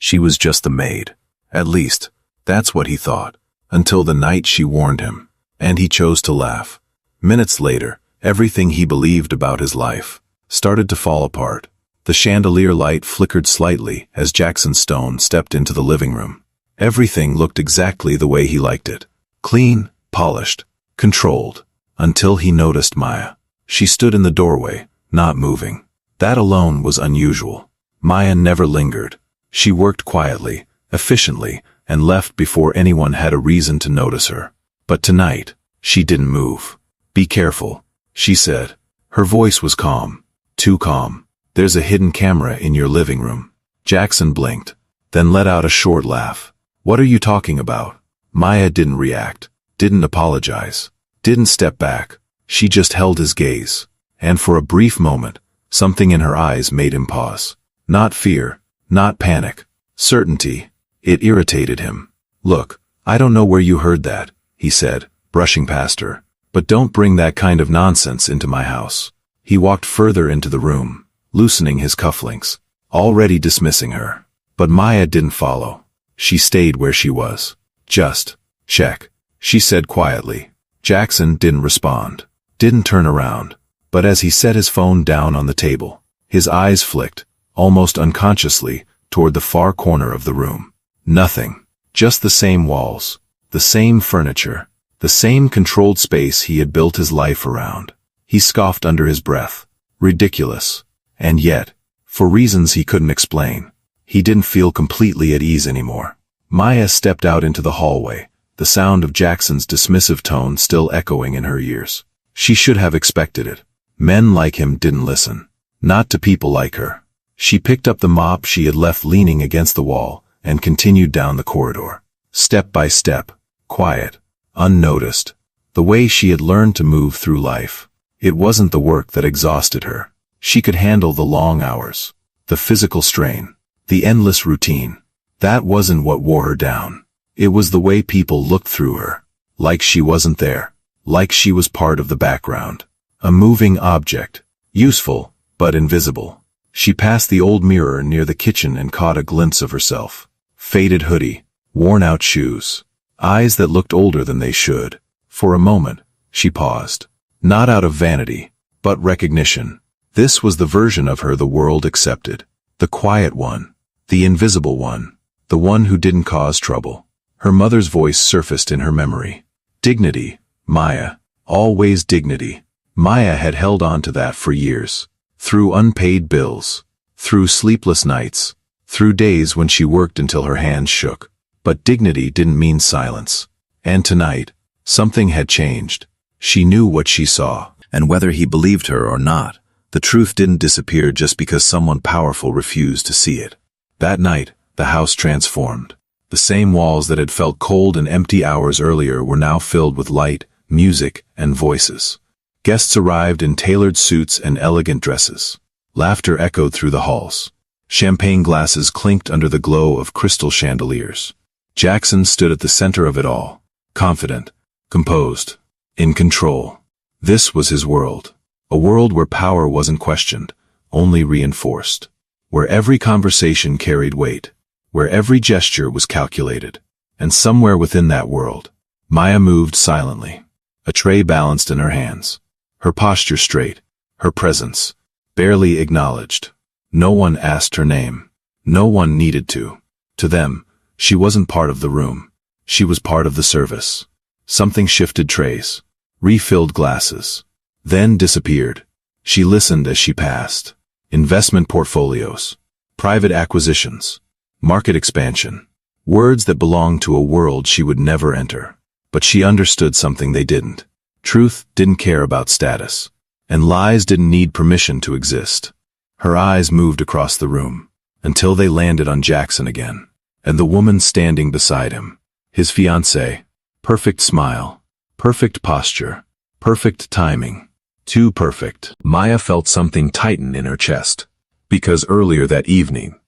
She was just the maid. At least, that's what he thought, until the night she warned him, and he chose to laugh. Minutes later, everything he believed about his life started to fall apart. The chandelier light flickered slightly as Jackson Stone stepped into the living room. Everything looked exactly the way he liked it. Clean, polished, controlled, until he noticed Maya. She stood in the doorway, not moving. That alone was unusual. Maya never lingered. She worked quietly, efficiently, and left before anyone had a reason to notice her. But tonight, she didn't move. "Be careful," she said. Her voice was calm. Too calm. "There's a hidden camera in your living room." Jackson blinked, then let out a short laugh. "What are you talking about?" Maya didn't react, didn't apologize, didn't step back. She just held his gaze. And for a brief moment, something in her eyes made him pause. Not fear, not panic. Certainty. It irritated him. "Look, I don't know where you heard that," he said, brushing past her. "But don't bring that kind of nonsense into my house." He walked further into the room, loosening his cufflinks, already dismissing her. But Maya didn't follow. She stayed where she was. "Just check," she said quietly. Jackson didn't respond, didn't turn around. But as he set his phone down on the table, his eyes flicked, almost unconsciously, toward the far corner of the room. Nothing. Just the same walls, the same furniture, the same controlled space he had built his life around. He scoffed under his breath. Ridiculous. And yet, for reasons he couldn't explain, he didn't feel completely at ease anymore. Maya stepped out into the hallway, the sound of Jackson's dismissive tone still echoing in her ears. She should have expected it. Men like him didn't listen. Not to people like her. She picked up the mop she had left leaning against the wall and continued down the corridor. Step by step, quiet, unnoticed. The way she had learned to move through life. It wasn't the work that exhausted her. She could handle the long hours, the physical strain, the endless routine. That wasn't what wore her down. It was the way people looked through her. Like she wasn't there. Like she was part of the background. A moving object. Useful, but invisible. She passed the old mirror near the kitchen and caught a glimpse of herself. Faded hoodie, worn-out shoes, eyes that looked older than they should. For a moment, she paused. Not out of vanity, but recognition. This was the version of her the world accepted. The quiet one. The invisible one. The one who didn't cause trouble. Her mother's voice surfaced in her memory. Dignity, Maya. Always dignity. Maya had held on to that for years. Through unpaid bills. Through sleepless nights. Through days when she worked until her hands shook. But dignity didn't mean silence. And tonight, something had changed. She knew what she saw. And whether he believed her or not, the truth didn't disappear just because someone powerful refused to see it. That night, the house transformed. The same walls that had felt cold and empty hours earlier were now filled with light, music, and voices. Guests arrived in tailored suits and elegant dresses. Laughter echoed through the halls. Champagne glasses clinked under the glow of crystal chandeliers. Jackson stood at the center of it all, confident, composed, in control. This was his world. A world where power wasn't questioned, only reinforced. Where every conversation carried weight. Where every gesture was calculated. And somewhere within that world, Maya moved silently. A tray balanced in her hands. Her posture straight. Her presence barely acknowledged. No one asked her name. No one needed to. To them, she wasn't part of the room. She was part of the service. Something shifted trays. Refilled glasses. Then disappeared. She listened as she passed. Investment portfolios. Private acquisitions. Market expansion. Words that belonged to a world she would never enter. But she understood something they didn't. Truth didn't care about status. And lies didn't need permission to exist. Her eyes moved across the room, until they landed on Jackson again. And the woman standing beside him. His fiancée. Perfect smile. Perfect posture. Perfect timing. Too perfect. Maya felt something tighten in her chest. Because earlier that evening,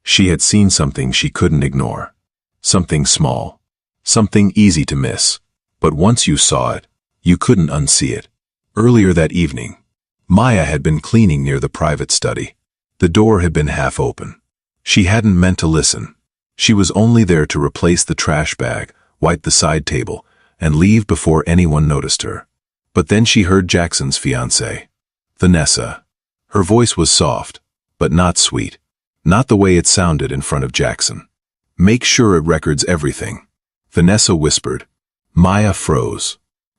she had seen something she couldn't ignore. Something small. Something easy to miss. But once you saw it, you couldn't unsee it. Earlier that evening, Maya had been cleaning near the private study. The door had been half open. She hadn't meant to listen, She was only there to replace the trash bag, wipe the side table, and leave before anyone noticed her. But then she heard Jackson's fiancée, Vanessa. Her voice was soft, but not sweet. Not the way it sounded in front of Jackson. "Make sure it records everything," Vanessa whispered. Maya froze.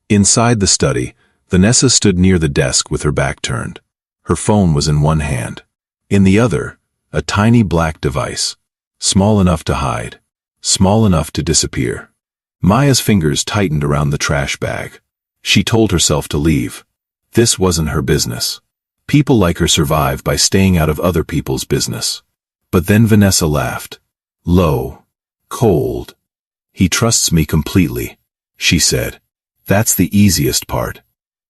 Inside the study, Vanessa stood near the desk with her back turned. Her phone was in one hand. In the other, a tiny black device. Small enough to hide. Small enough to disappear. Maya's fingers tightened around the trash bag. She told herself to leave. This wasn't her business. People like her survive by staying out of other people's business. But then Vanessa laughed. Low. Cold. "He trusts me completely," she said. "That's the easiest part."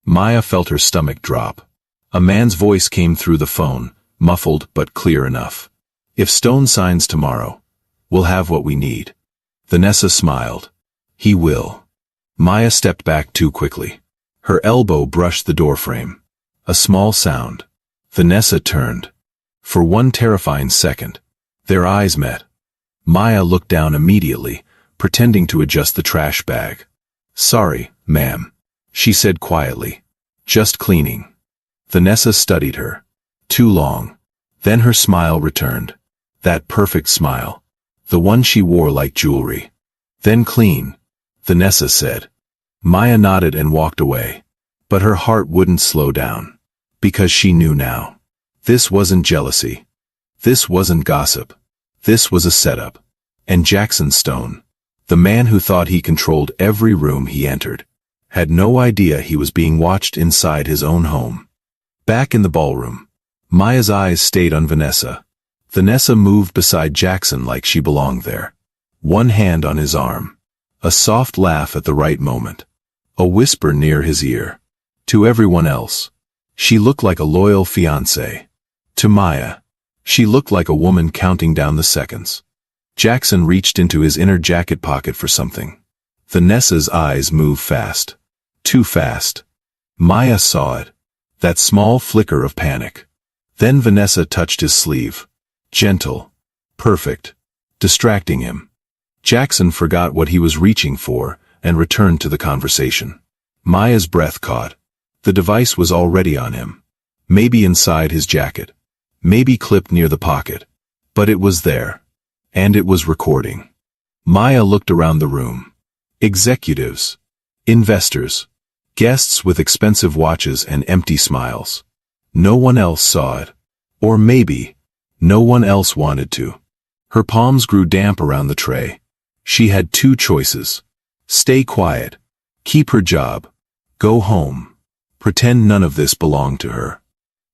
Maya felt her stomach drop. A man's voice came through the phone, muffled but clear enough. "If Stone signs tomorrow, we'll have what we need." Vanessa smiled. "He will." Maya stepped back too quickly. Her elbow brushed the doorframe. A small sound. Vanessa turned. For one terrifying second, their eyes met. Maya looked down immediately, pretending to adjust the trash bag. "Sorry, ma'am," she said quietly. "Just cleaning." Vanessa studied her. Too long. Then her smile returned. That perfect smile. The one she wore like jewelry. "Then clean," Vanessa said. Maya nodded and walked away. But her heart wouldn't slow down. Because she knew now. This wasn't jealousy. This wasn't gossip. This was a setup. And Jackson Stone, the man who thought he controlled every room he entered, had no idea he was being watched inside his own home. Back in the ballroom, Maya's eyes stayed on Vanessa. Vanessa moved beside Jackson like she belonged there. One hand on his arm. A soft laugh at the right moment. A whisper near his ear. To everyone else, she looked like a loyal fiancée. To Maya, she looked like a woman counting down the seconds. Jackson reached into his inner jacket pocket for something. Vanessa's eyes moved fast. Too fast. Maya saw it. That small flicker of panic. Then Vanessa touched his sleeve. Gentle. Perfect. Distracting him. Jackson forgot what he was reaching for and returned to the conversation. Maya's breath caught. The device was already on him. Maybe inside his jacket. Maybe clipped near the pocket. But it was there. And it was recording. Maya looked around the room. Executives. Investors. Guests with expensive watches and empty smiles. No one else saw it. Or maybe, no one else wanted to. Her palms grew damp around the tray. She had two choices. Stay quiet. Keep her job. Go home. Pretend none of this belonged to her.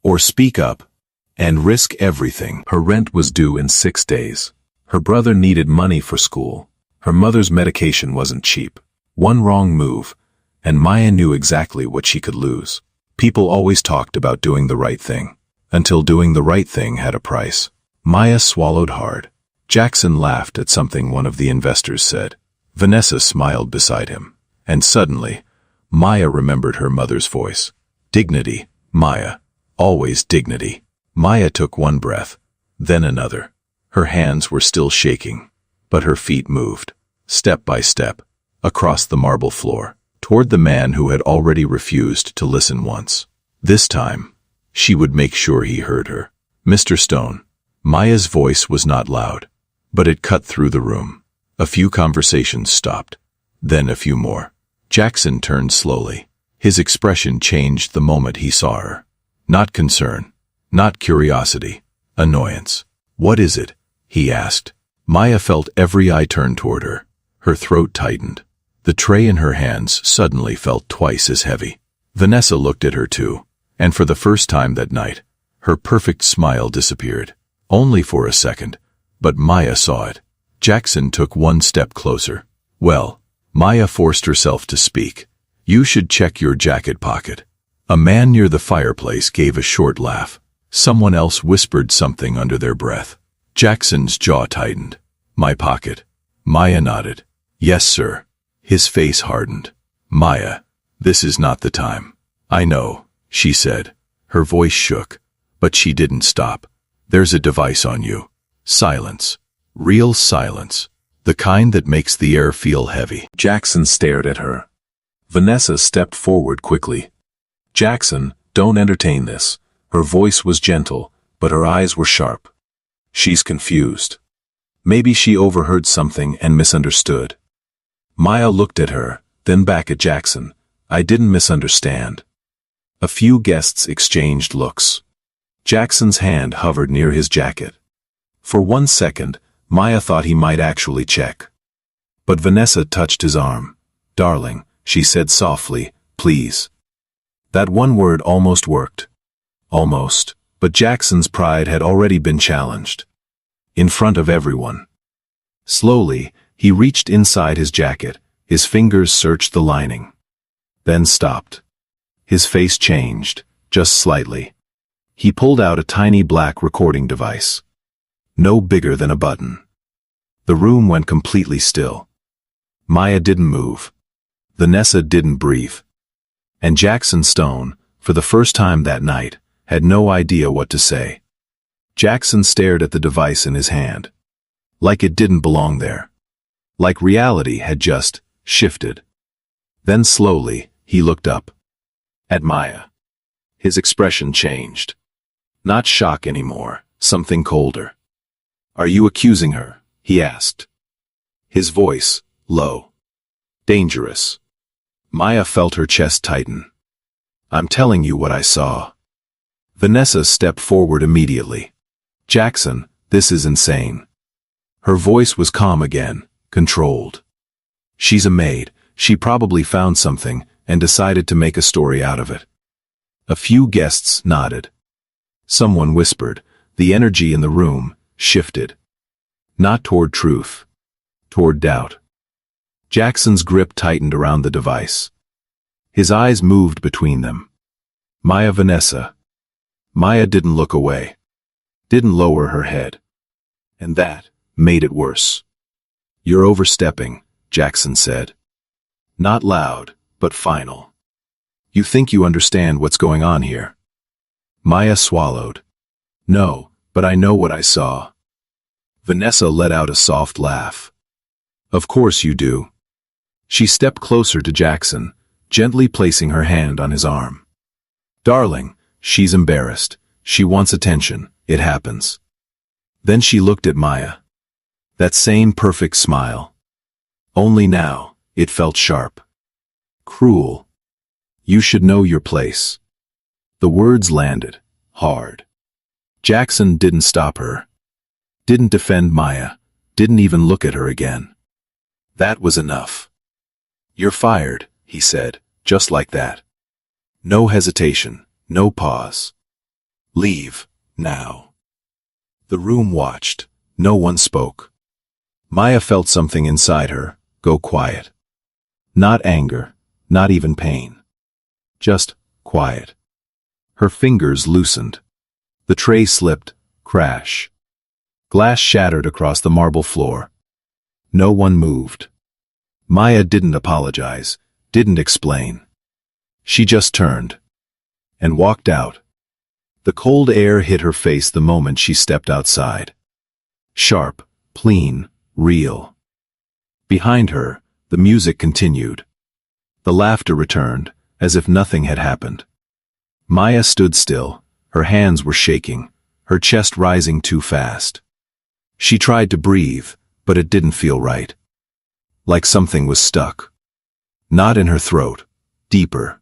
Or speak up. And risk everything. Her rent was due in 6 days. Her brother needed money for school. Her mother's medication wasn't cheap. One wrong move, and Maya knew exactly what she could lose. People always talked about doing the right thing, until doing the right thing had a price. Maya swallowed hard. Jackson laughed at something one of the investors said. Vanessa smiled beside him. And suddenly, Maya remembered her mother's voice. Dignity, Maya. Always dignity. Maya took one breath, then another. Her hands were still shaking, but her feet moved, step by step, across the marble floor, toward the man who had already refused to listen once. This time, she would make sure he heard her. Mr. Stone. Maya's voice was not loud, but it cut through the room. A few conversations stopped, then a few more. Jackson turned slowly. His expression changed the moment he saw her. Not concern, not curiosity, annoyance. "What is it?" he asked. Maya felt every eye turn toward her. Her throat tightened. The tray in her hands suddenly felt twice as heavy. Vanessa looked at her too, and for the first time that night, her perfect smile disappeared. Only for a second, but Maya saw it. Jackson took one step closer. "Well," Maya forced herself to speak. "You should check your jacket pocket." A man near the fireplace gave a short laugh. Someone else whispered something under their breath. Jackson's jaw tightened. "My pocket." Maya nodded. "Yes, sir." His face hardened. "Maya, this is not the time." "I know," she said. Her voice shook, but she didn't stop. "There's a device on you." Silence. Real silence. The kind that makes the air feel heavy. Jackson stared at her. Vanessa stepped forward quickly. Jackson, don't entertain this. Her voice was gentle, but her eyes were sharp. She's confused. Maybe she overheard something and misunderstood. Maya looked at her, then back at Jackson. I didn't misunderstand. A few guests exchanged looks. Jackson's hand hovered near his jacket. For 1 second, Maya thought he might actually check. But Vanessa touched his arm. Darling, she said softly, please. That one word almost worked. Almost, but Jackson's pride had already been challenged. In front of everyone. Slowly, he reached inside his jacket, his fingers searched the lining. Then stopped. His face changed, just slightly. He pulled out a tiny black recording device. No bigger than a button. The room went completely still. Maya didn't move. Vanessa didn't breathe. And Jackson Stone, for the first time that night, had no idea what to say. Jackson stared at the device in his hand. Like it didn't belong there. Like reality had just shifted. Then slowly, he looked up. At Maya. His expression changed. Not shock anymore, something colder. Are you accusing her? He asked. His voice, low. Dangerous. Maya felt her chest tighten. I'm telling you what I saw. Vanessa stepped forward immediately. Jackson, this is insane. Her voice was calm again, controlled. She's a maid, she probably found something and decided to make a story out of it. A few guests nodded. Someone whispered. The energy in the room shifted. Not toward truth. Toward doubt. Jackson's grip tightened around the device. His eyes moved between them. Maya, Vanessa. Maya didn't look away. Didn't lower her head. And that made it worse. You're overstepping, Jackson said. Not loud, but final. You think you understand what's going on here. Maya swallowed. No, but I know what I saw. Vanessa let out a soft laugh. Of course you do. She stepped closer to Jackson, gently placing her hand on his arm. Darling, she's embarrassed. She wants attention. It happens. Then she looked at Maya. That same perfect smile. Only now, it felt sharp. Cruel. You should know your place. The words landed, hard. Jackson didn't stop her. Didn't defend Maya. Didn't even look at her again. That was enough. You're fired, he said, just like that. No hesitation, no pause. Leave, now. The room watched. No one spoke. Maya felt something inside her go quiet. Not anger, not even pain. Just quiet. Her fingers loosened. The tray slipped, crash. Glass shattered across the marble floor. No one moved. Maya didn't apologize, didn't explain. She just turned and walked out. The cold air hit her face the moment she stepped outside. Sharp, clean, real. Behind her, the music continued. The laughter returned, as if nothing had happened. Maya stood still, her hands were shaking, her chest rising too fast. She tried to breathe, but it didn't feel right. Like something was stuck. Not in her throat, deeper.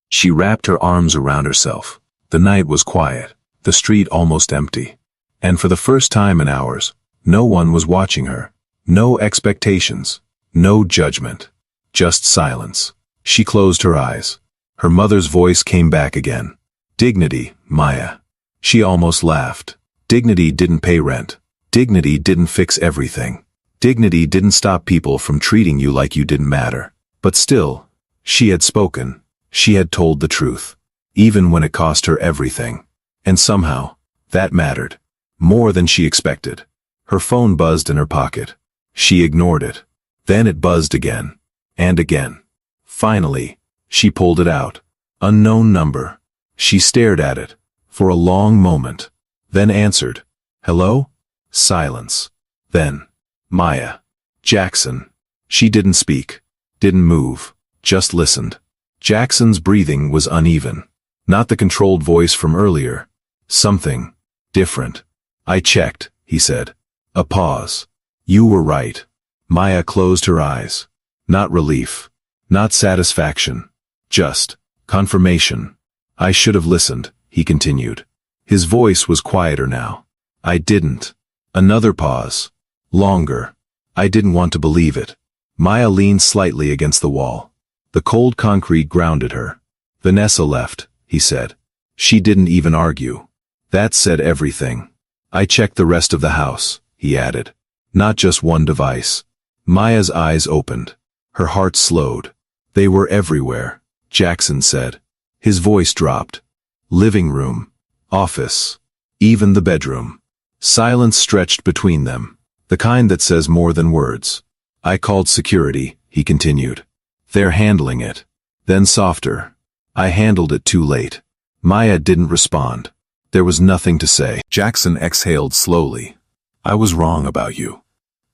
She wrapped her arms around herself. The night was quiet, the street almost empty. And for the first time in hours, no one was watching her. No expectations, no judgment, just silence. She closed her eyes. Her mother's voice came back again. Dignity, Maya. She almost laughed. Dignity didn't pay rent. Dignity didn't fix everything. Dignity didn't stop people from treating you like you didn't matter. But still, she had spoken. She had told the truth. Even when it cost her everything. And somehow, that mattered. More than she expected. Her phone buzzed in her pocket. She ignored it. Then it buzzed again. And again. Finally, she pulled it out. Unknown number. She stared at it. For a long moment. Then answered. Hello? Silence. Then, Maya. Jackson. She didn't speak, didn't move, just listened. Jackson's breathing was uneven. Not the controlled voice from earlier. Something different. I checked, he said. A pause. You were right. Maya closed her eyes. Not relief. Not satisfaction. Just confirmation. I should have listened, he continued. His voice was quieter now. I didn't. Another pause. Longer. I didn't want to believe it. Maya leaned slightly against the wall. The cold concrete grounded her. Vanessa left, he said. She didn't even argue. That said everything. I checked the rest of the house, he added. Not just one device. Maya's eyes opened. Her heart slowed. They were everywhere, Jackson said. His voice dropped. Living room. Office. Even the bedroom. Silence stretched between them. The kind that says more than words. I called security, he continued. They're handling it. Then softer. I handled it too late. Maya didn't respond. There was nothing to say. Jackson exhaled slowly. I was wrong about you.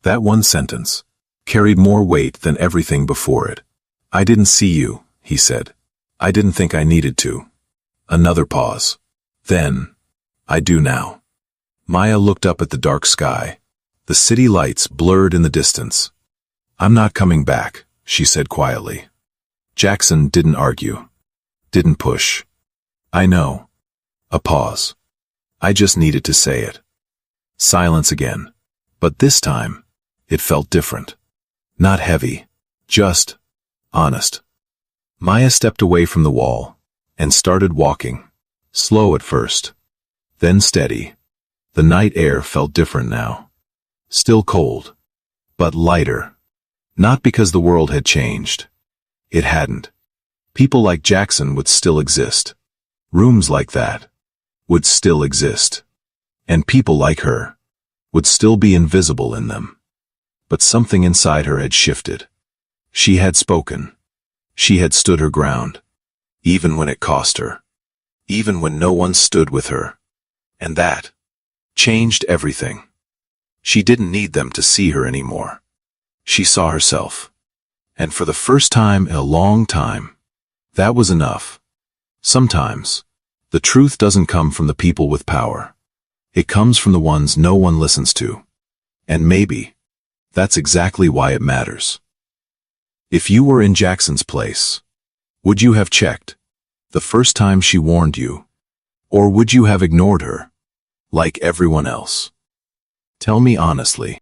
That one sentence carried more weight than everything before it. I didn't see you, he said. I didn't think I needed to. Another pause. Then, I do now. Maya looked up at the dark sky. The city lights blurred in the distance. I'm not coming back, she said quietly. Jackson didn't argue. Didn't push. I know. A pause. I just needed to say it. Silence again. But this time, it felt different. Not heavy. Just honest. Maya stepped away from the wall and started walking. Slow at first. Then steady. The night air felt different now. Still cold. But lighter. Not because the world had changed. It hadn't. People like Jackson would still exist. Rooms like that would still exist. And people like her would still be invisible in them. But something inside her had shifted. She had spoken. She had stood her ground. Even when it cost her. Even when no one stood with her. And that changed everything. She didn't need them to see her anymore. She saw herself. And for the first time in a long time, that was enough. Sometimes, the truth doesn't come from the people with power. It comes from the ones no one listens to. And maybe, that's exactly why it matters. If you were in Jackson's place, would you have checked the first time she warned you? Or would you have ignored her, like everyone else? Tell me honestly.